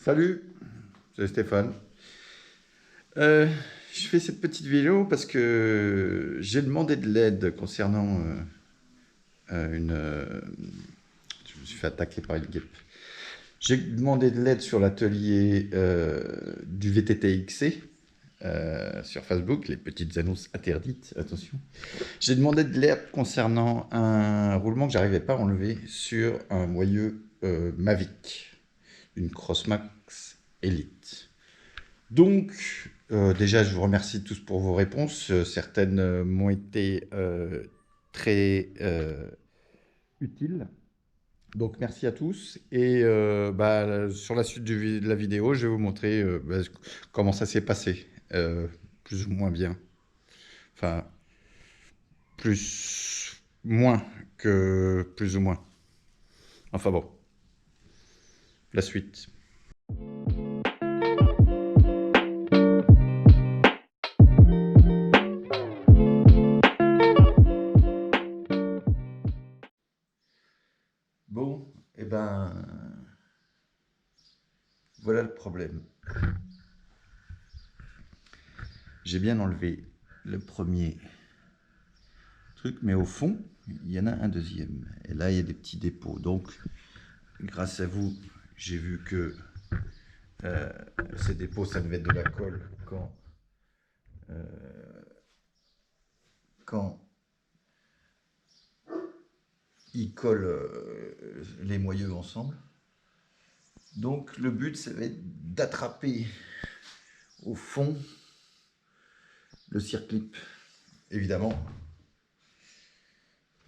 Salut, c'est Stéphane. Euh, je fais cette petite vidéo parce que j'ai demandé de l'aide concernant une. Je me suis fait attaquer par une guêpe. J'ai demandé de l'aide sur l'atelier du VTT XC sur Facebook, les petites annonces interdites, attention. J'ai demandé de l'aide concernant un roulement que j'arrivais pas à enlever sur un moyeu Mavic, une Crossmax Elite. Donc, déjà, je vous remercie tous pour vos réponses. Certaines m'ont été très utiles. Donc, merci à tous. Et sur la suite de la vidéo, je vais vous montrer comment ça s'est passé. Plus ou moins bien. Enfin, moins que plus ou moins. Enfin bon, la suite. Bon, et voilà le problème. J'ai bien enlevé le premier truc, mais au fond, il y en a un deuxième. Et là, il y a des petits dépôts. Donc, grâce à vous, j'ai vu que ces dépôts, ça devait être de la colle quand ils collent les moyeux ensemble. Donc, le but, ça va être d'attraper au fond le circlip. Évidemment,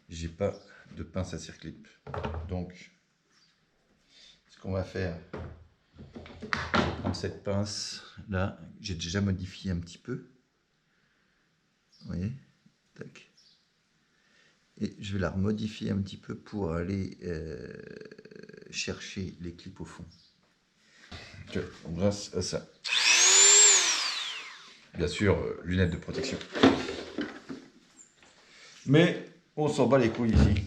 j'ai pas de pince à circlip. Donc, ce qu'on va faire, prendre cette pince là, j'ai déjà modifié un petit peu. Vous voyez, tac. Et je vais la remodifier un petit peu pour aller chercher les clips au fond. Grâce à ça. Bien sûr, lunettes de protection. Mais on s'en bat les couilles ici.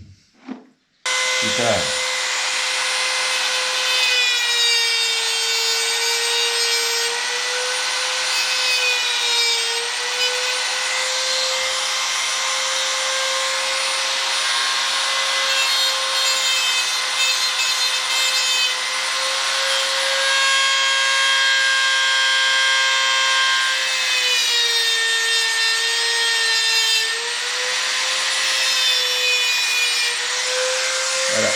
C'est ça. Voilà.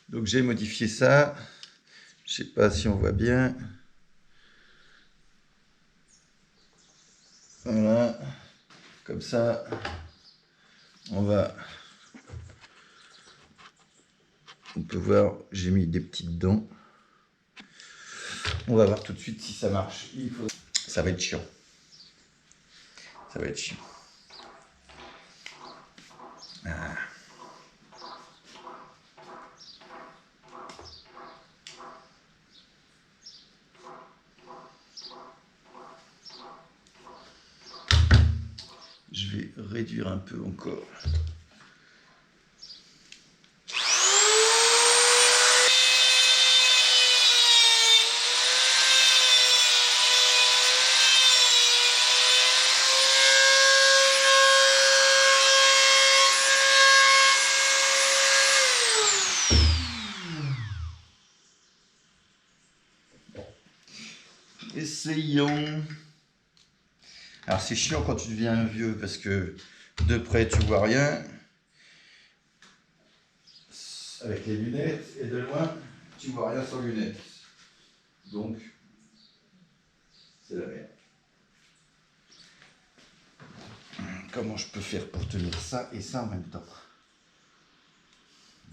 Donc j'ai modifié ça. Je sais pas si on voit bien. Voilà. Comme ça, on peut voir, j'ai mis des petites dents. On va voir tout de suite si ça marche. Ça va être chiant. Ça va être chiant. Ah. Je vais réduire un peu encore. Essayons. Alors c'est chiant quand tu deviens vieux parce que de près tu vois rien avec les lunettes et de loin tu vois rien sans lunettes. Donc c'est la merde. Comment je peux faire pour tenir ça et ça en même temps?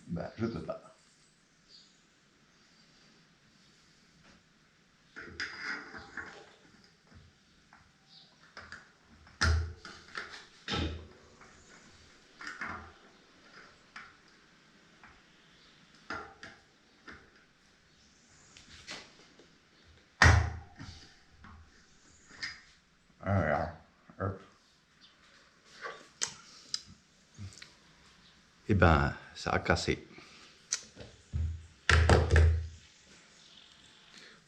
Bah je peux pas. Voilà. Hop. Et ça a cassé.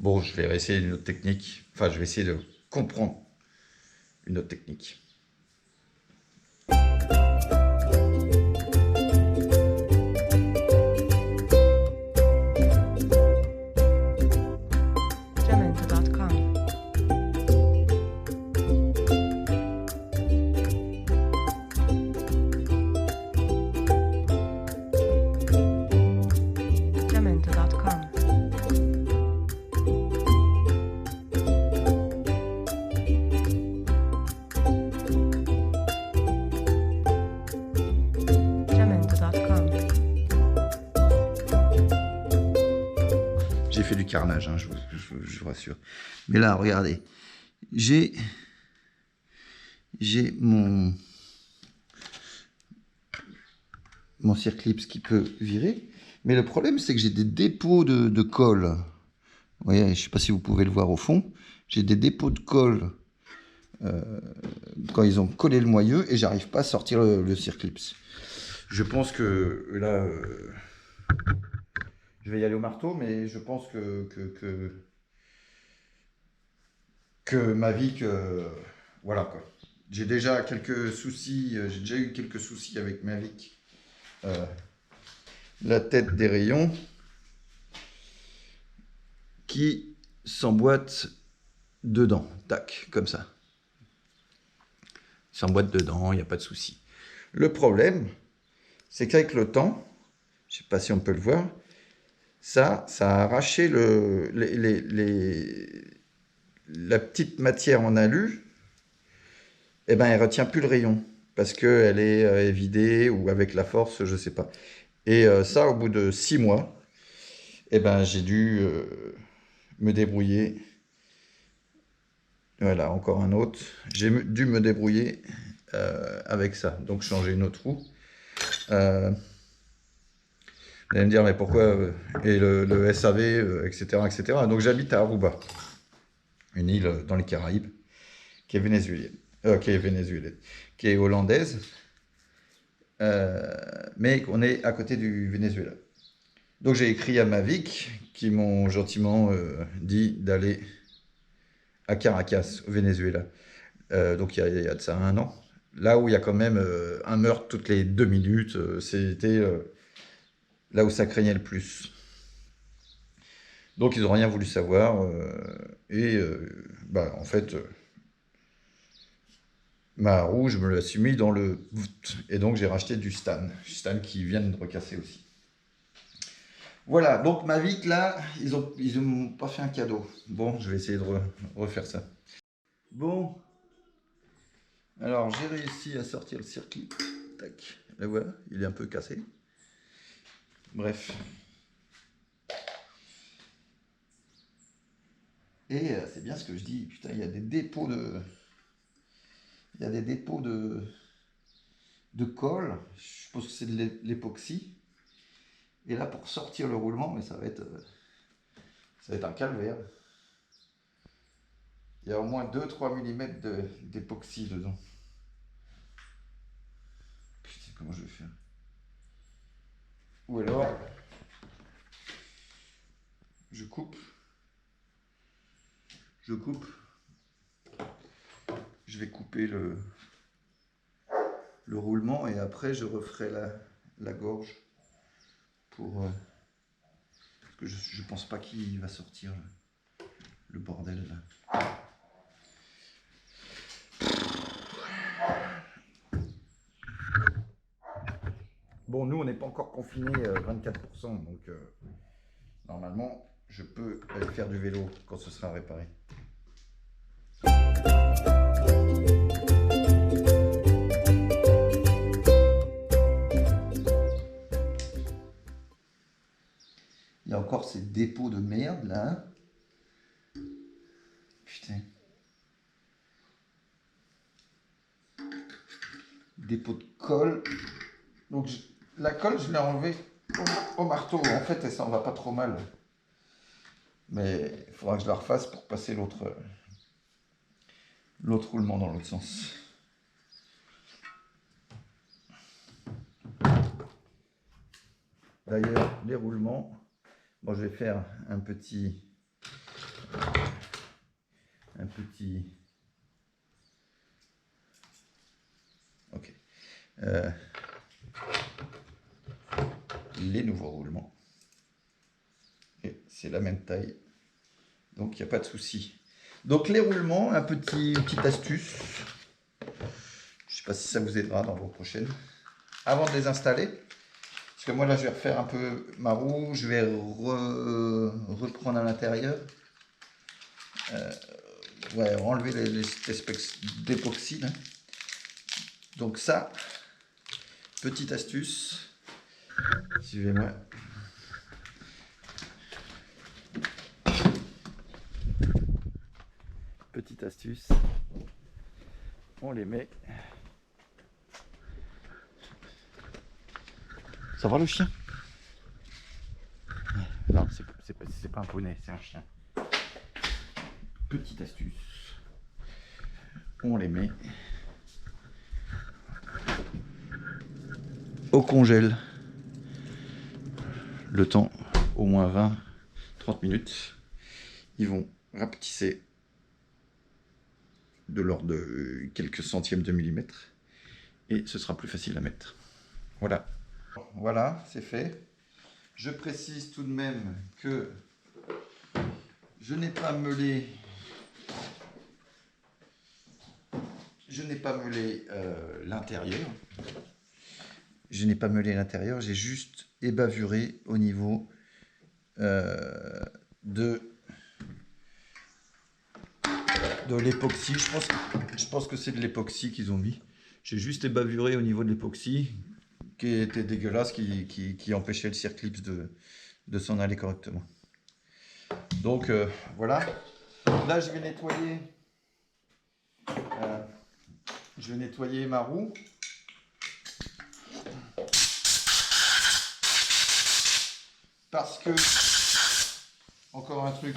Bon, je vais essayer une autre technique. Enfin, je vais essayer de comprendre une autre technique. Jamendo.com. Jamendo.com. Jamendo.com. J'ai fait du carnage, hein, je vous rassure. Mais là, regardez, j'ai mon circlips qui peut virer. Mais le problème, c'est que j'ai des dépôts de colle. Vous voyez, je ne sais pas si vous pouvez le voir au fond. J'ai des dépôts de colle quand ils ont collé le moyeu et j'arrive pas à sortir le circlips. Je pense que là, je vais y aller au marteau, mais je pense que ma vie, voilà quoi. J'ai déjà quelques soucis, j'ai déjà eu quelques soucis avec ma vie. La tête des rayons qui s'emboîte dedans, tac, comme ça. Il s'emboîte dedans, il n'y a pas de souci. Le problème, c'est qu'avec le temps, je ne sais pas si on peut le voir, ça a arraché la petite matière en alu, et ben elle retient plus le rayon parce qu'elle est vidée ou avec la force, je ne sais pas. Et ça, au bout de 6 mois, et ben j'ai dû me débrouiller. Voilà, encore un autre. J'ai dû me débrouiller avec ça. Donc changer une autre roue. Vous allez me dire, mais pourquoi et le SAV, etc., etc. Donc j'habite à Aruba, une île dans les Caraïbes, qui est vénézuélienne, qui est hollandaise, mais on est à côté du Venezuela. Donc j'ai écrit à Mavic, qui m'ont gentiment dit d'aller à Caracas, au Venezuela. Donc il y a de ça 1 an. Là où il y a quand même un meurtre toutes les 2 minutes, c'était là où ça craignait le plus. Donc ils n'ont rien voulu savoir. En fait, ma roue, je me la suis mis dans le... Et donc j'ai racheté du Stan. Stan qui vient de recasser aussi. Voilà, donc ma Vic là, ils m'ont pas fait un cadeau. Bon, je vais essayer de refaire ça. Bon, alors j'ai réussi à sortir le circuit. Tac, là voilà, il est un peu cassé. Bref. Et c'est bien ce que je dis, putain, il y a des dépôts de... Il y a des dépôts de colle. Je pense que c'est de l'époxy. Et là, pour sortir le roulement, mais ça va être un calvaire. Il y a au moins 2-3 mm d'époxy dedans. Putain, comment je vais faire? Ou alors, je coupe. Je vais couper le roulement et après je referai la gorge pour... parce que je pense pas qu'il va sortir le bordel là. Bon, nous, on n'est pas encore confinés 24%, donc normalement, je peux aller faire du vélo quand ce sera réparé. Il y a encore ces dépôts de merde, là. Putain. Dépôt de colle. Donc, la colle, je l'ai enlevée au marteau. En fait, elle s'en va pas trop mal. Mais il faudra que je la refasse pour passer l'autre roulement dans l'autre sens. D'ailleurs, les roulements, bon, je vais faire un petit un petit... Ok. Les nouveaux roulements. Et c'est la même taille. Donc il n'y a pas de souci. Donc les roulements, une petite astuce. Je ne sais pas si ça vous aidera dans vos prochaines. Avant de les installer, parce que moi là je vais refaire un peu ma roue, je vais reprendre à l'intérieur. Ouais, enlever les espèces d'époxy. Donc ça, petite astuce. Suivez-moi. Petite astuce. On les met. Ça va le chien? Non, c'est pas un poney, c'est un chien. Petite astuce. On les met au congèle. Le temps, au moins 20-30 minutes. Ils vont rapetisser de l'ordre de quelques centièmes de millimètre. Et ce sera plus facile à mettre. Voilà. Voilà, c'est fait. Je précise tout de même que je n'ai pas meulé l'intérieur. Je n'ai pas meulé l'intérieur, j'ai juste ébavuré au niveau de l'époxy. Je pense que c'est de l'époxy qu'ils ont mis. J'ai juste ébavuré au niveau de l'époxy qui était dégueulasse, qui empêchait le circlips de s'en aller correctement. Donc voilà. Là je vais nettoyer ma roue. Parce que, encore un truc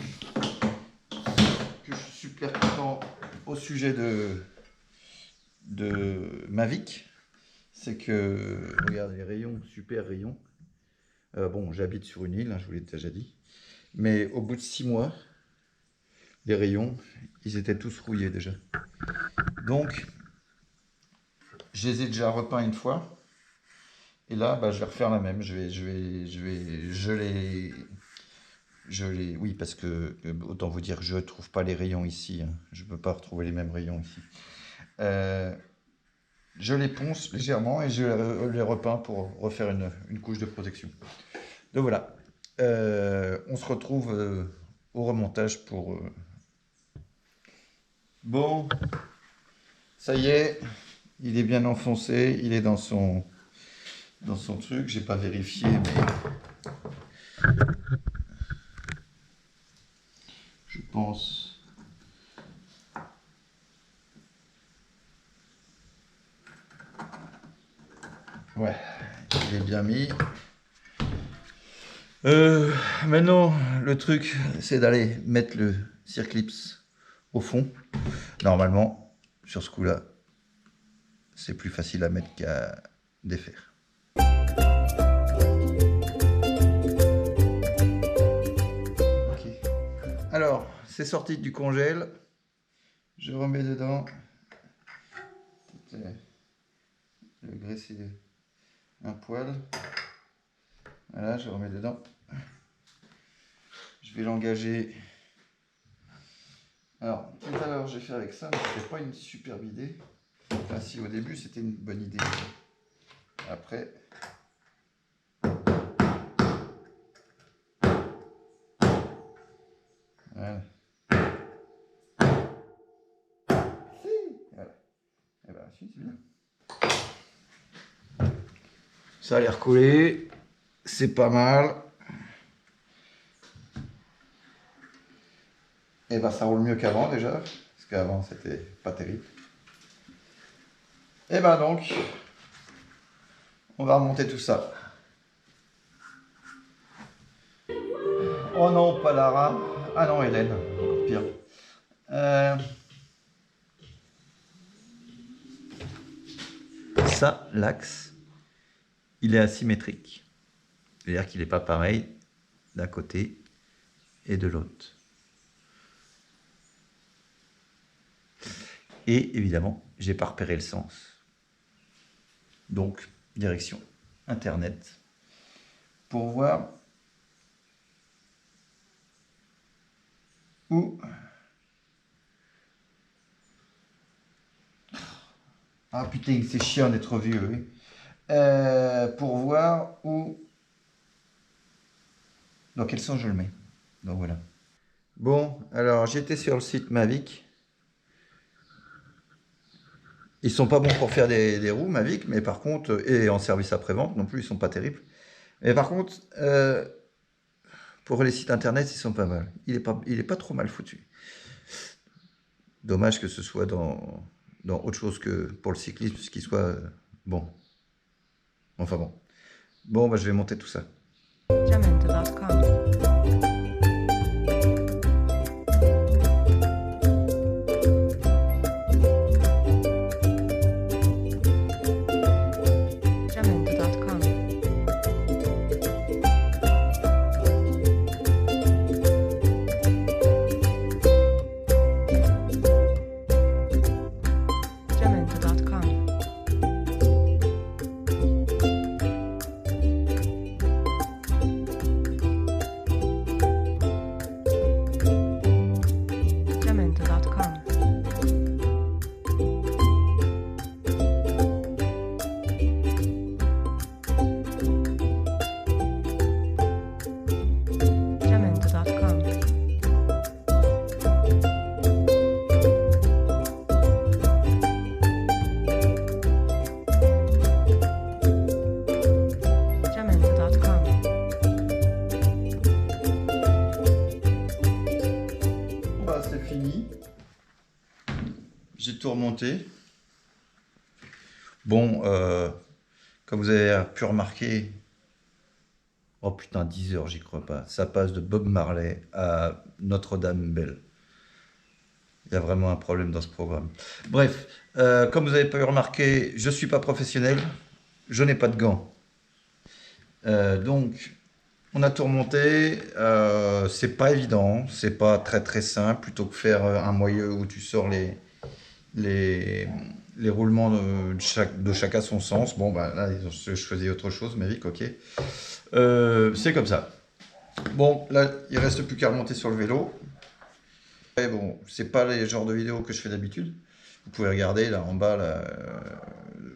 que je suis percutant au sujet de Mavic, c'est que, regardez les rayons, super rayons. Bon, j'habite sur une île, hein, je vous l'ai déjà dit. Mais au bout de 6 mois, les rayons, ils étaient tous rouillés déjà. Donc, je les ai déjà repeints une fois. Et là, bah, je vais refaire la même. Oui, parce que, autant vous dire, je ne trouve pas les rayons ici. Hein. Je ne peux pas retrouver les mêmes rayons ici. Je les ponce légèrement et je les repeins pour refaire une couche de protection. Donc voilà. On se retrouve au remontage pour... Bon, ça y est, il est bien enfoncé, il est dans son truc. J'ai pas vérifié, mais je pense. Ouais, il est bien mis. Maintenant, le truc, c'est d'aller mettre le circlips au fond. Normalement, sur ce coup-là, c'est plus facile à mettre qu'à défaire. Ok. Alors, c'est sorti du congèle. Je remets dedans. Le graisser un poil. Voilà, je remets dedans. Je vais l'engager. Alors, tout à l'heure, j'ai fait avec ça, mais c'était pas une superbe idée. Enfin, si, au début, c'était une bonne idée. Après... Voilà. Si, voilà. Et ben, si, c'est bien. Ça a l'air collé. C'est pas mal. Et ben, ça roule mieux qu'avant déjà. Parce qu'avant, c'était pas terrible. Et ben donc, on va remonter tout ça. Oh non, pas Lara. Ah non, Hélène, encore pire. Ça, l'axe, il est asymétrique. C'est-à-dire qu'il n'est pas pareil d'un côté et de l'autre. Et évidemment, j'ai pas repéré le sens. Donc, direction Internet pour voir où... Ah putain, c'est chiant d'être vieux, oui. Pour voir où... Dans quel sens je le mets. Donc voilà. Bon, alors j'étais sur le site Mavic. Ils sont pas bons pour faire des roues Mavic, mais par contre, et en service après-vente non plus, ils sont pas terribles. Mais par contre, pour les sites internet, ils sont pas mal. Il est pas trop mal foutu. Dommage que ce soit dans autre chose que pour le cyclisme, ce qui soit bon. Enfin bon. Bon, bah, je vais monter tout ça. Jamendo.com. Jamendo.com. Jamendo.com. Jamendo.com. Jamendo.com. Jamendo.com. Bah, c'est fini. J'ai tout remonté. Bon, comme vous avez pu remarquer, oh putain, 10 heures, j'y crois pas. Ça passe de Bob Marley à Notre-Dame-Belle. Il y a vraiment un problème dans ce programme. Bref, comme vous avez pu remarquer, je suis pas professionnel. Je n'ai pas de gants. Donc, on a tout remonté. C'est pas évident. C'est pas très très simple. Plutôt que faire un moyeu où tu sors les roulements de chacun son sens. Bon, bah là, je faisais autre chose, Mavic, ok. C'est comme ça. Bon, là, il reste plus qu'à remonter sur le vélo. Et bon, c'est pas les genres de vidéos que je fais d'habitude. Vous pouvez regarder là en bas, là,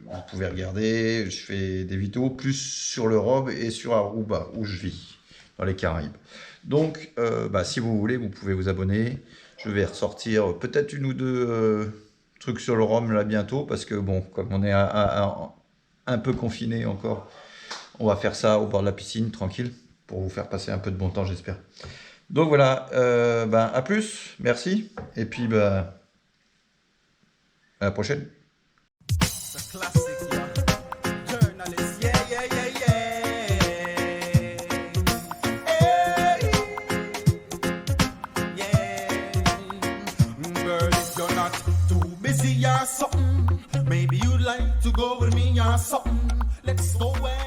vous pouvez regarder. Je fais des vidéos plus sur l'Europe et sur Aruba, où je vis, dans les Caraïbes. Donc, bah, si vous voulez, vous pouvez vous abonner. Je vais ressortir peut-être une ou deux trucs sur le Rhum là bientôt, parce que bon, comme on est un peu confiné encore, on va faire ça au bord de la piscine, tranquille, pour vous faire passer un peu de bon temps, j'espère. Donc voilà, ben, à plus, merci, et puis ben, à la prochaine. It's a classic, yeah. Journalist, yeah, yeah, yeah, yeah. Hey, yeah. Girl, if you're not too busy or something, maybe you'd like to go with me or something. Let's go where